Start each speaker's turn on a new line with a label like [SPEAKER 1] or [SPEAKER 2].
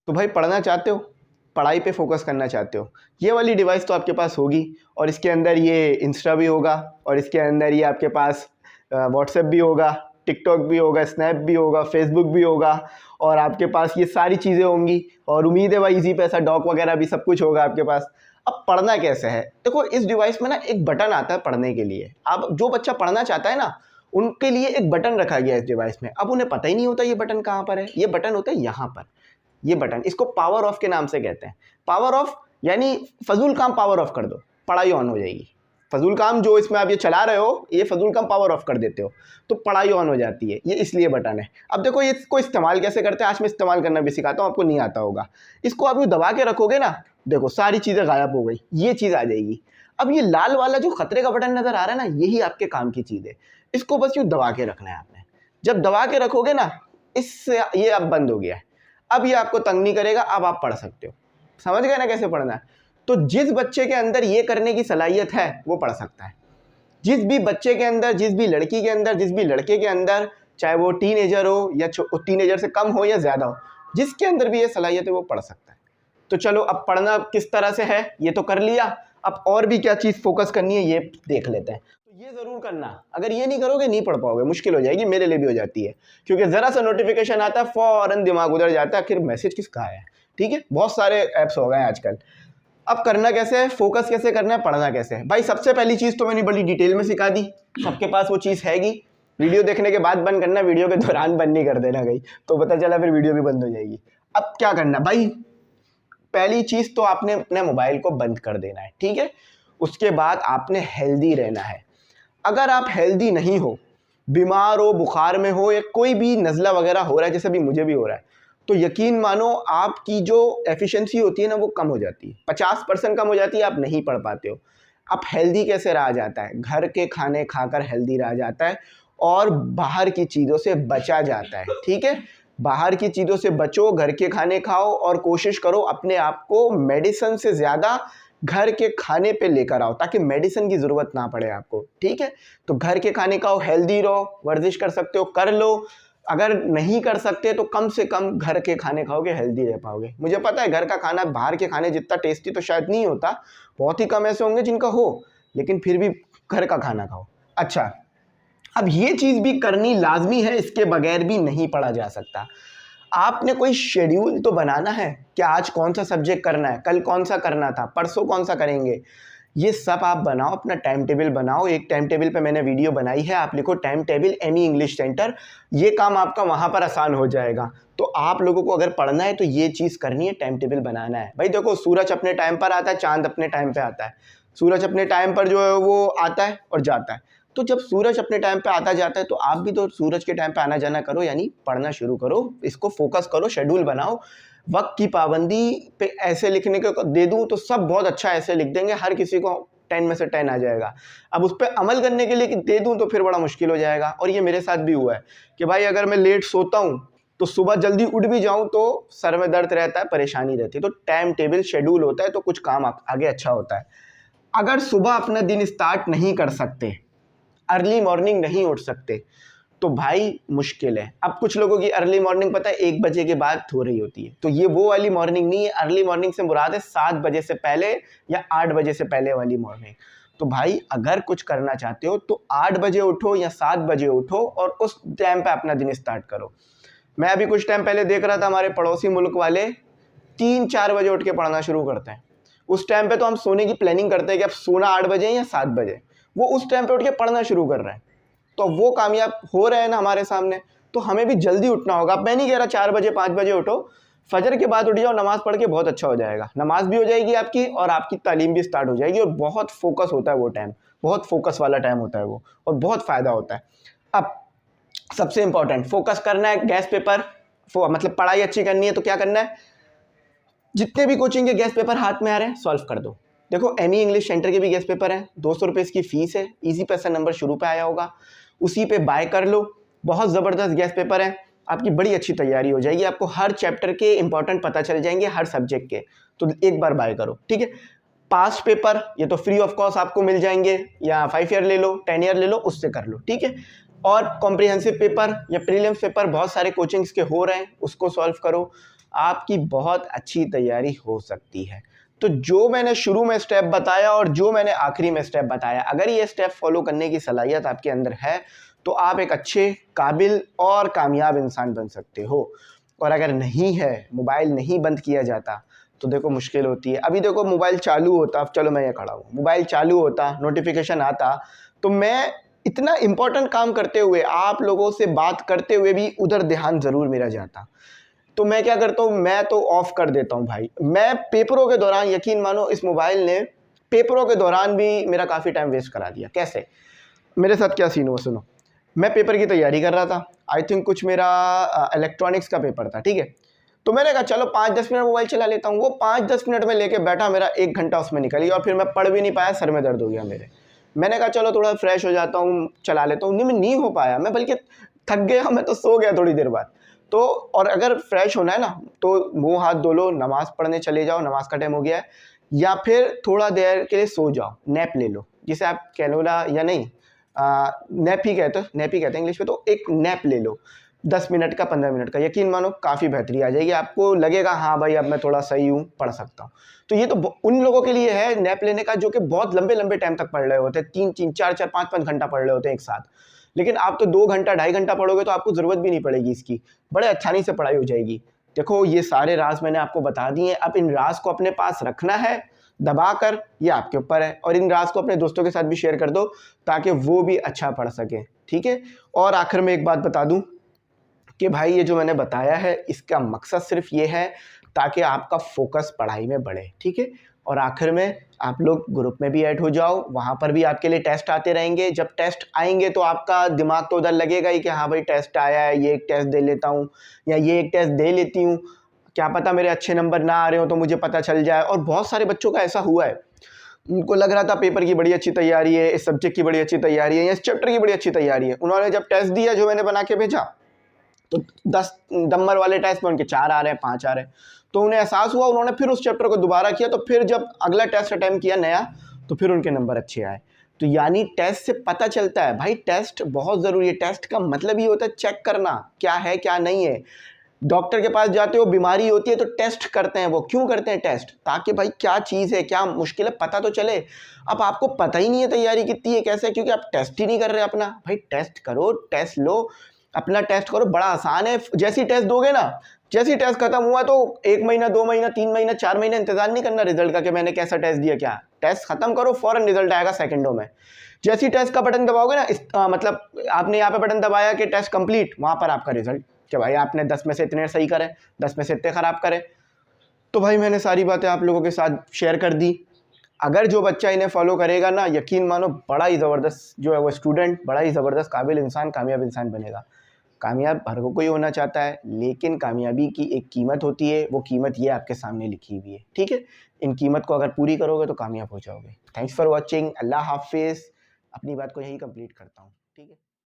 [SPEAKER 1] तो भाई पढ़ना चाहते हो, पढ़ाई पे फोकस करना चाहते हो, ये वाली डिवाइस तो आपके पास होगी और इसके अंदर ये इंस्टा भी होगा और इसके अंदर ये आपके पास व्हाट्सएप भी होगा, टिकटॉक भी होगा, स्नैप भी होगा, फेसबुक भी होगा और आपके पास ये सारी चीज़ें होंगी और उम्मीद है भाई इजी पैसा डॉक वगैरह भी सब कुछ होगा आपके पास। अब पढ़ना कैसे है, देखो इस डिवाइस में ना एक बटन आता है पढ़ने के लिए। अब जो बच्चा पढ़ना चाहता है ना उनके लिए एक बटन रखा गया है इस डिवाइस में। अब उन्हें पता ही नहीं होता ये बटन कहाँ पर है, ये बटन होता है यहाँ पर, ये बटन, इसको पावर ऑफ के नाम से कहते हैं। पावर ऑफ यानी फजूल काम पावर ऑफ कर दो, पढ़ाई ऑन हो जाएगी। फजूल काम जो इसमें आप ये चला रहे हो, ये फजूल काम पावर ऑफ कर देते हो तो पढ़ाई ऑन हो जाती है, ये इसलिए बटन है। अब देखो ये इसको इस्तेमाल कैसे करते हैं, आज मैं इस्तेमाल करना भी सिखाता हूँ, आपको नहीं आता होगा। इसको आप यूँ दबा के रखोगे ना, देखो सारी चीज़ें गायब हो गई, ये चीज़ आ जाएगी। अब ये लाल वाला जो खतरे का बटन नज़र आ रहा है ना, यही आपके काम की चीज़ है। इसको बस यूँ दबा के रखना है आपने। जब दबा के रखोगे ना, इससे ये अब बंद हो गया है। अब ये आपको तंग नहीं करेगा, अब आप पढ़ सकते हो। समझ गए ना कैसे पढ़ना है। तो जिस बच्चे के अंदर ये करने की सलाहियत है वो पढ़ सकता है। जिस भी बच्चे के अंदर, जिस भी लड़की के अंदर, जिस भी लड़के के अंदर, चाहे वो टीनेजर हो या टीनेजर से कम हो या ज़्यादा हो, जिसके अंदर भी ये सलाहियत है वो पढ़ सकता है। तो चलो अब पढ़ना किस तरह से है ये तो कर लिया, अब और भी क्या चीज़ फोकस करनी है ये देख लेते हैं। तो ये ज़रूर करना, अगर ये नहीं करोगे नहीं पढ़ पाओगे, मुश्किल हो जाएगी, मेरे लिए भी हो जाती है, क्योंकि ज़रा सा नोटिफिकेशन आता है फ़ौरन दिमाग उधर जाता है, आखिर मैसेज किसका आया है। ठीक है, बहुत सारे ऐप्स हो गए हैं आजकल। अब करना कैसे है, फोकस कैसे करना है, पढ़ना कैसे है। भाई सबसे पहली चीज़ तो मैंने बड़ी डिटेल में सिखा दी, सबके पास वो चीज़ हैगी। वीडियो देखने के बाद बंद करना, वीडियो के दौरान बंद नहीं कर देना कहीं, तो पता चला फिर वीडियो भी बंद हो जाएगी। अब क्या करना भाई, पहली चीज़ तो आपने अपने मोबाइल को बंद कर देना है, ठीक है। उसके बाद आपने हेल्दी रहना है। अगर आप हेल्दी नहीं हो, बीमार हो, बुखार में हो या कोई भी नज़ला वगैरह हो रहा है, जैसे भी मुझे भी हो रहा है, तो यकीन मानो आपकी जो एफिशिएंसी होती है ना वो कम हो जाती है, 50% कम हो जाती है, आप नहीं पढ़ पाते हो। अब हेल्दी कैसे रहा जाता है, घर के खाने खाकर हेल्दी रहा जाता है और बाहर की चीज़ों से बचा जाता है, ठीक है। बाहर की चीज़ों से बचो, घर के खाने खाओ और कोशिश करो अपने आप को मेडिसिन से ज़्यादा घर के खाने पे लेकर आओ, ताकि मेडिसिन की ज़रूरत ना पड़े आपको, ठीक है। तो घर के खाने खाओ, हेल्दी रहो, वर्जिश कर सकते हो कर लो, अगर नहीं कर सकते तो कम से कम घर के खाने खाओगे, हेल्दी रह पाओगे। मुझे पता है घर का खाना बाहर के खाने जितना टेस्टी तो शायद नहीं होता, बहुत ही कम ऐसे होंगे जिनका हो, लेकिन फिर भी घर का खाना खाओ। अच्छा, अब ये चीज़ भी करनी लाजमी है, इसके बगैर भी नहीं पढ़ा जा सकता। आपने कोई शेड्यूल तो बनाना है कि आज कौन सा सब्जेक्ट करना है, कल कौन सा करना था, परसों कौन सा करेंगे, ये सब आप बनाओ, अपना टाइम टेबल बनाओ। एक टाइम टेबल पे मैंने वीडियो बनाई है, आप लिखो time table Amy English centre, ये काम आपका वहाँ पर आसान हो जाएगा। तो आप लोगों को अगर पढ़ना है तो ये चीज़ करनी है, टाइम टेबल बनाना है। भाई देखो सूरज अपने टाइम पर आता है, चांद अपने टाइम पर आता है, सूरज अपने टाइम पर जो है वो आता है और जाता है। तो जब सूरज अपने टाइम पे आता जाता है तो आप भी तो सूरज के टाइम पे आना जाना करो, यानी पढ़ना शुरू करो, इसको फोकस करो, शेड्यूल बनाओ। वक्त की पाबंदी पे ऐसे लिखने को दे दूं तो सब बहुत अच्छा ऐसे लिख देंगे, हर किसी को 10 में से 10 आ जाएगा। अब उस पर अमल करने के लिए दे दूं तो फिर बड़ा मुश्किल हो जाएगा। और ये मेरे साथ भी हुआ है कि भाई अगर मैं लेट सोता हूँ तो सुबह जल्दी उठ भी जाऊँ तो सर में दर्द रहता है, परेशानी रहती है। तो टाइम टेबल शेड्यूल होता है तो कुछ काम आगे अच्छा होता है। अगर सुबह अपना दिन स्टार्ट नहीं कर सकते, अर्ली मॉर्निंग नहीं उठ सकते, तो भाई मुश्किल है। अब कुछ लोगों की अर्ली मॉर्निंग पता है 1 बजे के बाद हो रही होती है, तो ये वो वाली मॉर्निंग नहीं है। अर्ली मॉर्निंग से मुराद है 7 बजे से पहले या 8 बजे से पहले वाली मॉर्निंग। तो भाई अगर कुछ करना चाहते हो तो 8 बजे उठो या 7 बजे उठो और उस टाइम पे अपना दिन स्टार्ट करो। मैं अभी कुछ टाइम पहले देख रहा था, हमारे पड़ोसी मुल्क वाले 3-4 बजे उठ के पढ़ना शुरू करते हैं। उस टाइम पे तो हम सोने की प्लानिंग करते हैं कि अब सोना 8 बजे या 7 बजे, वो उस टाइम पे उठ के पढ़ना शुरू कर रहे हैं। तो वो कामयाब हो रहे हैं ना हमारे सामने, तो हमें भी जल्दी उठना होगा। अब मैं नहीं कह रहा 4 बजे 5 बजे उठो, फजर के बाद उठ जाओ, नमाज़ पढ़ के बहुत अच्छा हो जाएगा। नमाज भी हो जाएगी आपकी और आपकी तालीम भी स्टार्ट हो जाएगी और बहुत फोकस होता है वो टाइम, बहुत फोकस वाला टाइम होता है वो, और बहुत फ़ायदा होता है। अब सबसे इंपॉर्टेंट फोकस करना है, गैस पेपर मतलब पढ़ाई अच्छी करनी है तो क्या करना है, जितने भी कोचिंग के गैस पेपर हाथ में आ रहे हैं सॉल्व कर दो। देखो एमी इंग्लिश सेंटर के भी गैस पेपर हैं, 200 रुपये इसकी फ़ीस है, इजी पैसा नंबर शुरू पे आया होगा, उसी पे बाय कर लो। बहुत ज़बरदस्त गैस पेपर है, आपकी बड़ी अच्छी तैयारी हो जाएगी, आपको हर चैप्टर के इंपॉर्टेंट पता चल जाएंगे, हर सब्जेक्ट के। तो एक बार बाय करो, ठीक है। पास्ट पेपर ये तो फ्री ऑफ कॉस्ट आपको मिल जाएंगे, या 5 ईयर ले लो, 10 ईयर ले लो, उससे कर लो, ठीक है। और कॉम्प्रिहेंसिव पेपर या प्रीलिम्स पेपर बहुत सारे कोचिंग्स के हो रहे हैं, उसको सॉल्व करो। आपकी बहुत अच्छी तैयारी हो सकती है। तो जो मैंने शुरू में स्टेप बताया और जो मैंने आखिरी में स्टेप बताया, अगर ये स्टेप फॉलो करने की सलाहियत आपके अंदर है तो आप एक अच्छे, काबिल और कामयाब इंसान बन सकते हो। और अगर नहीं है, मोबाइल नहीं बंद किया जाता, तो देखो मुश्किल होती है। अभी देखो मोबाइल चालू होता, चलो मैं ये खड़ा हूँ, मोबाइल चालू होता, नोटिफिकेशन आता, तो मैं इतना इंपॉर्टेंट काम करते हुए, आप लोगों से बात करते हुए भी उधर ध्यान ज़रूर मेरा जाता। तो मैं क्या करता हूँ, मैं तो ऑफ कर देता हूँ भाई। मैं पेपरों के दौरान, यकीन मानो इस मोबाइल ने पेपरों के दौरान भी मेरा काफ़ी टाइम वेस्ट करा दिया। कैसे? मेरे साथ क्या सीन हुआ सुनो। मैं पेपर की तैयारी कर रहा था, आई थिंक कुछ मेरा इलेक्ट्रॉनिक्स का पेपर था, ठीक है। तो मैंने कहा चलो 5-10 मिनट मोबाइल चला लेता हूँ। वो 5-10 मिनट में लेके बैठा, मेरा 1 घंटा उसमें निकल गया और फिर मैं पढ़ भी नहीं पाया, सर में दर्द हो गया मेरे। मैंने कहा चलो थोड़ा फ्रेश हो जाता हूँ, चला लेता हूँ। नहीं हो पाया मैं, बल्कि थक गया, मैं तो सो गया थोड़ी देर बाद। तो और अगर फ्रेश होना है ना, तो मुँह हाथ धो लो, नमाज़ पढ़ने चले जाओ, नमाज़ का टाइम हो गया है, या फिर थोड़ा देर के लिए सो जाओ, नैप ले लो, जिसे आप कैनोला या नहीं नैप ही कहते हैं इंग्लिश में। तो एक नैप ले लो 10 मिनट का, 15 मिनट का, यकीन मानो काफ़ी बेहतरी आ जाएगी, आपको लगेगा हाँ भाई अब मैं थोड़ा सही हूँ, पढ़ सकता हूँ। तो ये तो उन लोगों के लिए है नैप लेने का जो कि बहुत लंबे लंबे टाइम तक पढ़ रहे होते हैं, 3-3, 4-4, 5-5 घंटा पढ़ रहे होते हैं एक साथ। लेकिन आप तो 2 घंटा, 2.5 घंटा पढ़ोगे तो आपको ज़रूरत भी नहीं पड़ेगी इसकी, बड़े आसानी से पढ़ाई हो जाएगी। देखो ये सारे राज मैंने आपको बता दिए, अब इन राज को अपने पास रखना है दबा कर, ये आपके ऊपर है। और इन राज को अपने दोस्तों के साथ भी शेयर कर दो ताकि वो भी अच्छा पढ़ सकें, ठीक है। और आखिर में एक बात बता दूं कि भाई ये जो मैंने बताया है इसका मकसद सिर्फ ये है ताकि आपका फोकस पढ़ाई में बढ़े, ठीक है। और आखिर में आप लोग ग्रुप में भी ऐड हो जाओ, वहाँ पर भी आपके लिए टेस्ट आते रहेंगे। जब टेस्ट आएंगे तो आपका दिमाग तो उधर लगेगा ही कि हाँ भाई टेस्ट आया है, ये एक टेस्ट दे लेता हूँ या ये एक टेस्ट दे लेती हूँ, क्या पता मेरे अच्छे नंबर ना आ रहे हो तो मुझे पता चल जाए। और बहुत सारे बच्चों का ऐसा हुआ है, उनको लग रहा था पेपर की बड़ी अच्छी तैयारी है, इस सब्जेक्ट की बड़ी अच्छी तैयारी है या इस चैप्टर की बड़ी अच्छी तैयारी है, उन्होंने जब टेस्ट दिया जो मैंने बना के भेजा, तो 10 नंबर वाले टेस्ट में उनके 4 आ रहे हैं, 5 आ रहे हैं। तो उन्हें एहसास हुआ, उन्होंने फिर उस चैप्टर को दोबारा किया, तो फिर जब अगला टेस्ट अटेम्प्ट किया नया, तो फिर उनके नंबर अच्छे आए। तो यानी टेस्ट से पता चलता है भाई, टेस्ट बहुत ज़रूरी है। टेस्ट का मतलब ही होता है चेक करना क्या है क्या नहीं है। डॉक्टर के पास जाते हो, बीमारी होती है तो टेस्ट करते हैं। वो क्यों करते हैं टेस्ट? ताकि भाई क्या चीज़ है, क्या मुश्किल है, पता तो चले। अब आपको पता ही नहीं है तैयारी कितनी है, कैसे, क्योंकि आप टेस्ट ही नहीं कर रहे अपना। भाई टेस्ट करो, टेस्ट लो, अपना टेस्ट करो, बड़ा आसान है। जैसे ही टेस्ट दोगे ना, जैसे ही टेस्ट खत्म हुआ तो 1 महीना, 2 महीना, 3 महीना, 4 महीना इंतजार नहीं करना रिजल्ट का कि मैंने कैसा टेस्ट दिया। क्या, टेस्ट खत्म करो, फौरन रिजल्ट आएगा सेकंडों में। जैसे ही टेस्ट का बटन दबाओगे ना, मतलब आपने यहाँ पे बटन दबाया कि टेस्ट कंप्लीट, वहाँ पर आपका रिजल्ट कि भाई आपने 10 में से इतने सही करे, 10 में से इतने खराब करे। तो भाई मैंने सारी बातें आप लोगों के साथ शेयर कर दी। अगर जो बच्चा इन्हें फॉलो करेगा ना, यकीन मानो बड़ा ही ज़बरदस्त जो है वो स्टूडेंट, बड़ा ही ज़बरदस्त काबिल इंसान, कामयाब इंसान बनेगा। कामयाब हर कोई होना चाहता है, लेकिन कामयाबी की एक कीमत होती है, वो कीमत ये आपके सामने लिखी हुई है, ठीक है। इन कीमत को अगर पूरी करोगे तो कामयाब हो जाओगे। थैंक्स फॉर वॉचिंग, अल्लाह हाफिज़। अपनी बात को यही कंप्लीट करता हूँ, ठीक है।